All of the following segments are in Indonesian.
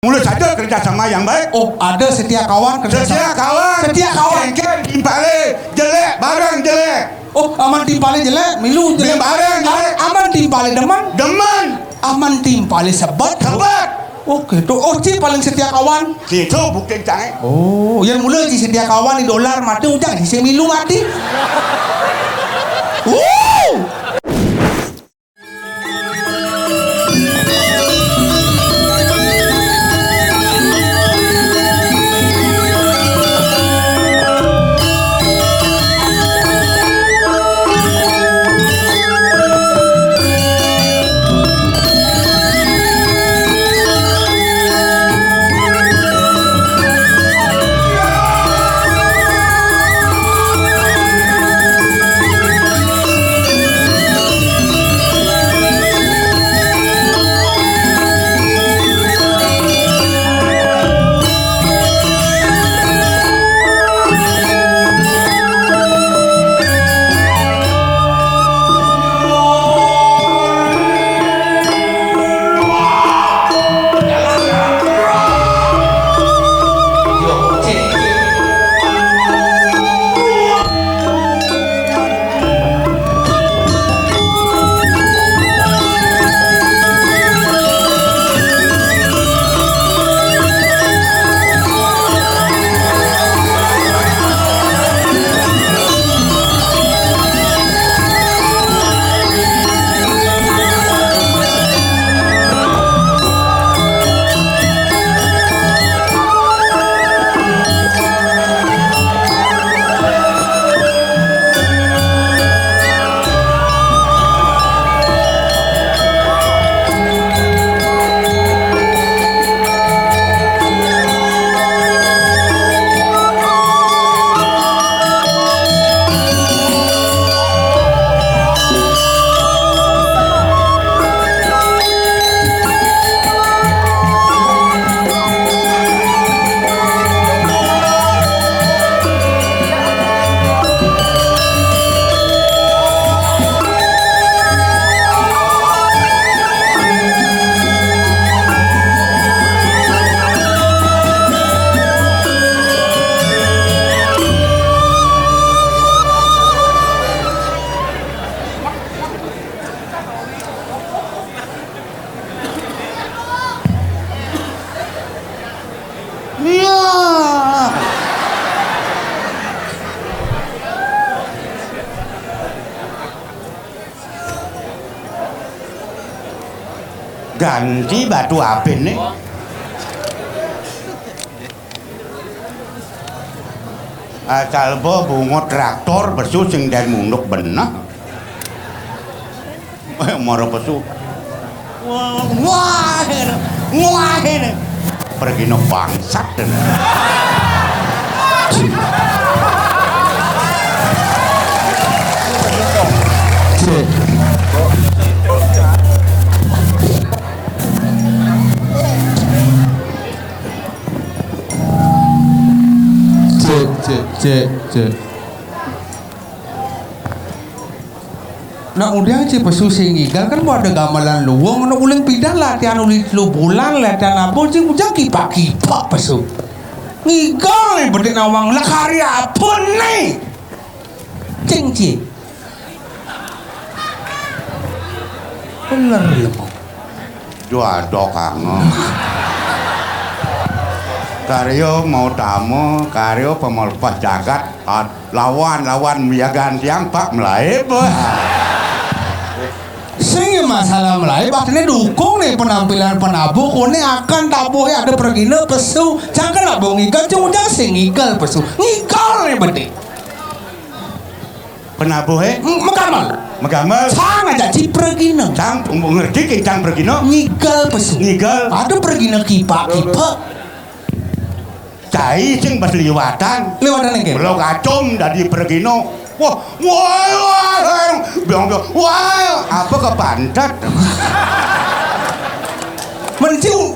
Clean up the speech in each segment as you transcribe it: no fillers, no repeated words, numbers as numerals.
Mulut saja kerjasama yang baik. Oh, ada setia kawan Setia kawan. Setia kawan. Kengken timpale jelek, barang jelek. Oh, aman timpale jelek, milu jelek. Barang jelek. Aman timpale deman. Demen. Aman timpale sebat. Sebat. Oh, gitu. Oh, si paling setia kawan. Itu bukti canggih. Oh, yang mula si setia kawan di dolar mati ujang si milu mati. Ganti batu apin nih. Asal bunga traktor besu sing den munduk benah. Moro besu. Wah ini. Pergi no bangsat dan. Cek. Nah udah aja pesu singigal kan mau ada gamelan luwung nak ulang pindah latihan ulit lu bulan latihan apa sih ujang kipak pesu ngigal nih berdek nawang lah karya apa nih cengci bener lemah Jodoh kangen. Karyo mau tamu, karyo pemelepas jagat, lawan miagan tiang pak melai sing masalah melai bahkan dukung nih penampilan penabuh kone akan tabuhnya ada pergina pesu jangan lah bau ngigal cuma jangan sing ngigal pesu ngigal nih berdek penabuh megamal sang aja ci pergina sang ngerti kencang pergina ngigal pesu ngigal ada pergina kipak cai sing pas liwatan yang belum kacung dari pergino wah bilang apa ke pantat mencium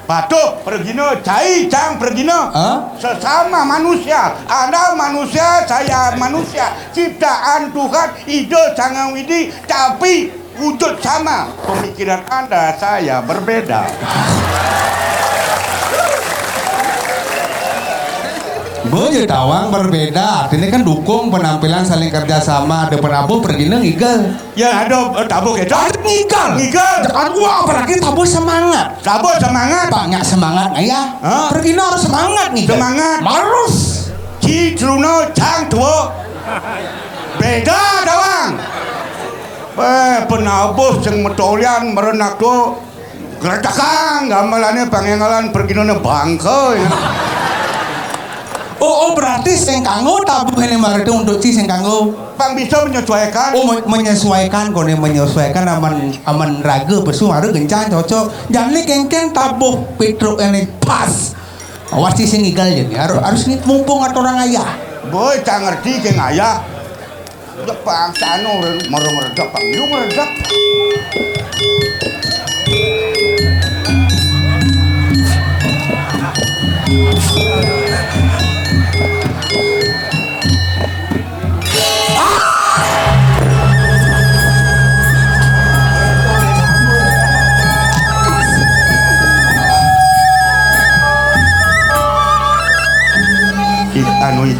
Batu pergino cai cang pergino sesama manusia Anda manusia saya manusia ciptaan Tuhan ide sangang widi tapi wujud sama, pemikiran Anda saya berbeda. Boje tawang berbeda, artinya kan dukung penampilan saling kerjasama. Ada Prabu pergi ngigel. Ya ada tabu gitu. Ngigel. Wah, apalagi tabu semangat. Tabu semangat. Banyak semangat ayah. Pergi harus semangat ngigel. Semangat. Harus. Ci Truno Cang Tua. Beda tawang. Penabuh sing metolian merenak tuh. Gertakan gamelannya pangengalan pergi nona bangke. Oh, berarti sing kanggo tabuh ini marete untuk ci sing kanggo. Bang bisa menyesuaikan. Oh, menyesuaikan kone menyesuaikan aman raga pesu harus gencan cocok. Jangan kengkeng tabuh Petro ini pas. Awas ci sing igal jadi harus nih mumpung atau orang ayah. Boy tak ngerti keng ayah. Jepang sano meredak pang lu meredak.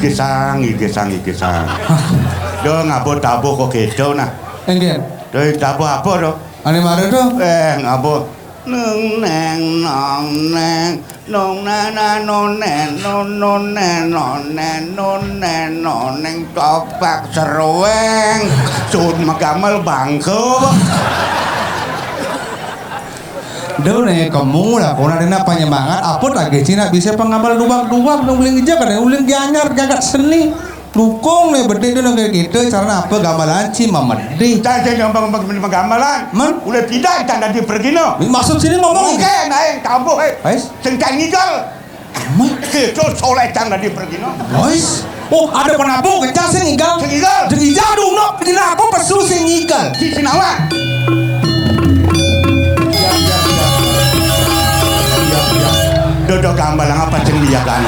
Iki sang. Do ngabo tabo kok kedo nah. Enggen. Do tabo apa do? Ane mare do? Ngabo. Neng nong neng topak serueng sud magamel bangko. Do nih kamu lah, kau nanti penyemangat, apa lagi Cina bisa pengamal dua dong uling aja kan, uling dianyar jagat seni, dukung nih berdiri dong kayak gitu, karena apa gamelan Ci mamedi. Jangan gamelan, udah tidak tanda di pergi no. Maksud sini ngomong? Oke, naik tabu, sengkang ngigel. Itu soleh tanda di pergi no. Guys, oh ada penabuh kencang sing ngigel. Ngigel dong no, kenapa aku pesu sing ngigel? Ci Sinawa. Dodo gambalang apa cendiakan.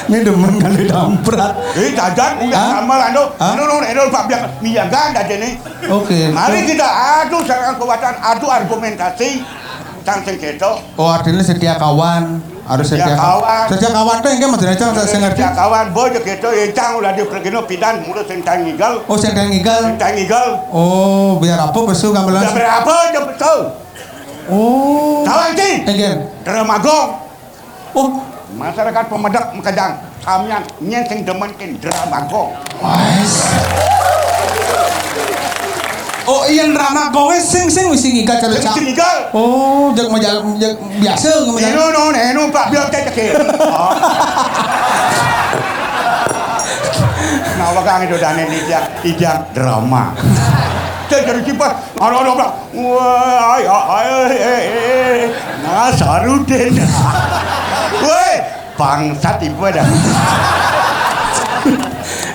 Ini demen kali damprat. Jajan udah gambalan do. No Pak biang miyagan aja nih. Oke. Mari kita adu sekarang kekuatan, adu argumentasi tentang keto. Oh artinya setia kawan. Harus setia kawan. Setia kawan tuh yang mas Derajang saya ngerti. Setia kawan boy keto yang cang udah dipergino pidan mulut sentang ngigel. Oh sentang ngigel. Oh biar apa pesu gamelan. Biar apa aja betul. Oh. Tahu Ci? Again. Dramagong. Oh. Masyarakat Pemedak Mekadang. Kamian nyeng demen kin Dramagong. Oh iya Dramagong sing wis ngigal kalau cak. Sing ngigal. Oh, jak biasa ngomong. Neno Pak biar cek. Nah, wakang itu dane ijak drama. Jadi kipas, ada Pak. Wah, nah Saruden. Woi, bangsat ibu dah.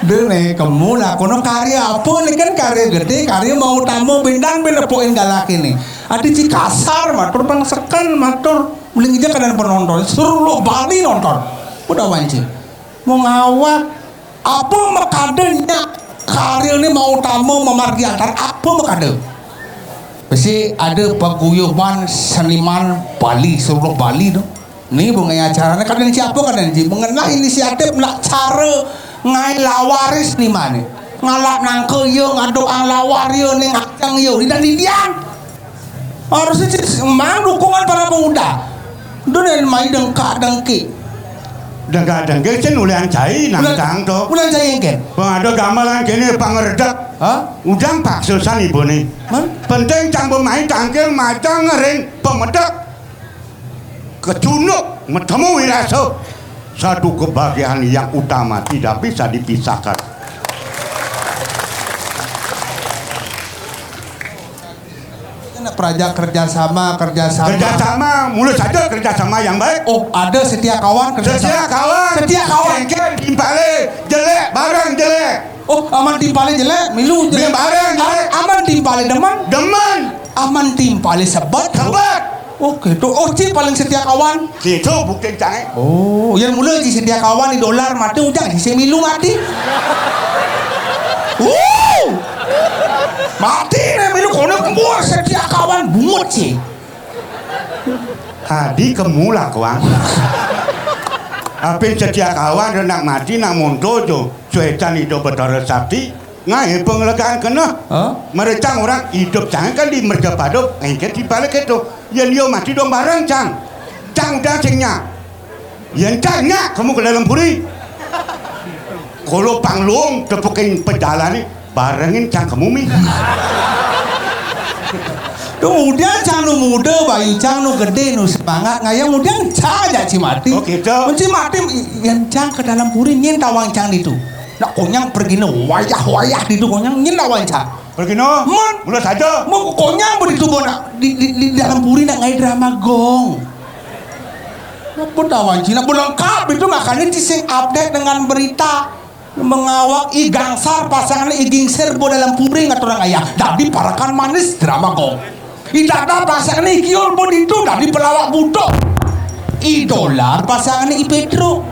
Dene kamu lah kono karya apa nih kan karya gede, karya mau tamu bintang poin galak ini. Ada ci kasar matur bangsekan matur uling aja kadang penonton suruh lo Bali nonton. Udah wanci. Mau ngawak apa makadenya karya ini mau tamu memargi antar apa makade. Pasti ada paguyuban seniman Bali seluruh Bali dong. Nih bunga acaranya kadang siapa kadang ji mengenai inisiatif nak cara ngai lawaris nih mana ngalap nangke yo ngaduk lawar yo ning acang yo tidak didiang harusnya emang dukungan para pemuda donen main dengki Dengka ulian cai nangkang to ulian cai engken ada gamelan kene pangerdak udang paksusan ibu nih penting cang pemain cangkil macang ngering pemedak kecunuk metemu wiraso. Satu kebahagiaan yang utama tidak bisa dipisahkan. Praja kerjasama mulut saja kerjasama yang baik. Oh ada setia kawan setia kawan timpale jelek barang jelek. Oh aman timpale jelek milu jelek barang jelek aman timpale deman aman timpale sebat Oke, tuh Ci paling setia kawan. Itu bukti canggih. Oh, yang mulai di setia kawan di dolar mati ujang di semilu mati. Mati nih melu kono kemur setia kawan bungut sih. Hadi kemula kuang. Apa setia kawan nak mati nak monto jo. Suecan hidup berdarah sakti. Ngai penglegaan kena. Merecang orang hidup jangan kan di merga padop. Engket di balik itu. Yang dia mati dong bareng cang. Cang dah cengnya. Yang cangnya kamu ke dalam puri. Kalau panglung tepukin pedalan ni barengin cang kamu mi. Kemudian cang nu muda, bayu cang nu gede nu semangat ngayang kemudian cang aja mati. Oh gitu. Mati yang cang ke dalam puri nyen tawang cang itu. Nak konyang pergi nu wayah itu konyang nyen tawang cang. Pergi no. Mulai saja. Mau konyang begitu bona di dalam puri nak ngai drama gong. Nak tawang cina belengkap itu makanya cising update dengan berita. Mengawak igangsar pasangan igingser bo dalam puri ngat orang ayah dadi parakan manis drama gong. Idada pasangan ikiol bo itu dadi pelawak budok. Idolar pasangan Petro.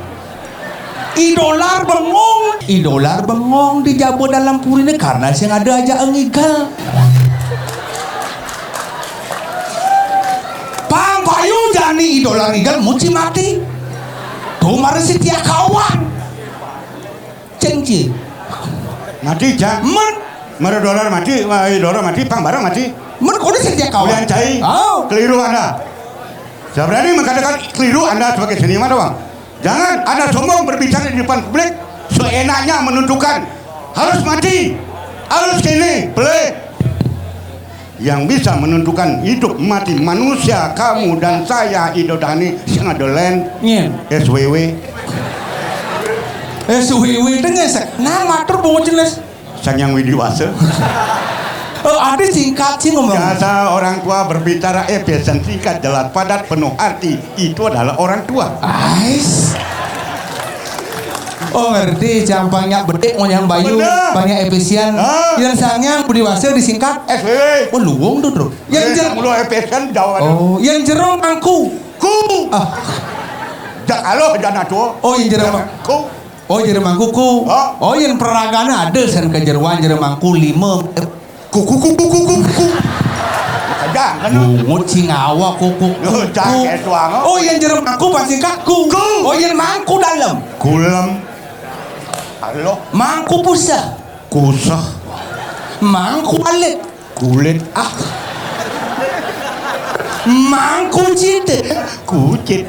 Idolar bengong dijabo dalam puri ini karena sing ada aja engigal. Pang payu jani idolar igal muci mati. Tuh mari setia kawan. Cengci mati jang mere dolar mati pang barang mati kau setia kawan kalian cai keliru anda saya berani mengatakan keliru anda sebagai seniman doang jangan anda sombong berbicara di depan publik seenaknya menentukan harus mati harus kini boleh yang bisa menentukan hidup mati manusia kamu dan saya Idodani sing adolen SWW suwi-wi itu ngesek nah matur bungo jelas Sanyang Widiwasa. Ada singkat sih ngomong biasa orang tua berbicara pesan singkat jelas padat penuh arti itu adalah orang tua. Ais oh ngerti campangnya bedek monyang bayu banyak efisien yang sayangnya Widiwasa disingkat SWW oh luwung tuh yang jeruk mulu efisien jauh oh yang jeruk angku jak aloh jana tua oh yang jeruk ku oh jeruk mangkuku oh yang peragana ada sen kejeruan jeruk mangku 5 kuku jangan kan bungut singawa kuku oh yang jeruk mangku pasti kaku oh yang mangku dalam kulem halo mangku pusah kusah mangku alit kulit mangku cite kucit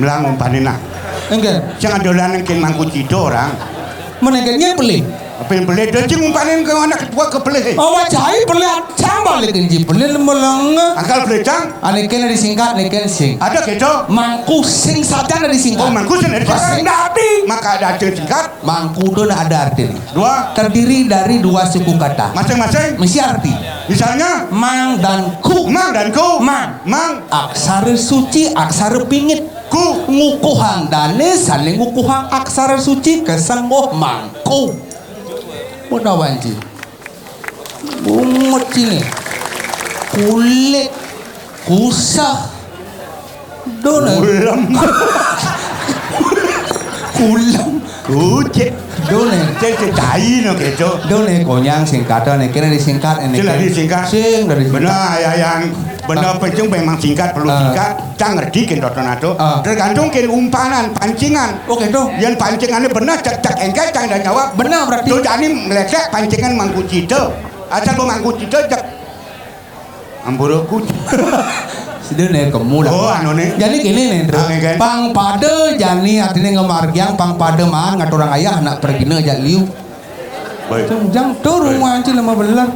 melang umpanin enggak jangan dolan yang mangku cido orang menegaknya beli beli dan cing umpanin ke anak ketua ke beli oh wajahnya beli cambal lagi beli meleng akal beli cang aneknya disingkat aneknya sing ada gitu mangku sing saja ada disingkat oh mangku sing ada disingkat maka ada singkat mangku itu ada arti dua terdiri dari 2 suku kata masing-masing mesti arti misalnya mang dan ku mang aksara suci aksara pingit ku ngukuhang dane saling ngukuhang aksara suci kesanggoh mangku udah wanci bungut sini kulit kusah dona kulam kucing dona cai no gitu dona konyang singkatan kira disingkat disingkat sing dari benar ya yang benar pencung memang singkat perlu singkat cang ngerti kan tornado tergantung kin umpanan pancingan oke tuh yang pancingannya benar cak engkai cang dan jawab benar berarti tuh jadi melesek pancingan mangku cito asal mangku cito cak amburuku sedene kemula oh anu nih jadi gini nih pang pada jani artinya ngemargiang pang pada mah ngaturang ayah anak pergi aja liu baik jang turun wancil lama belar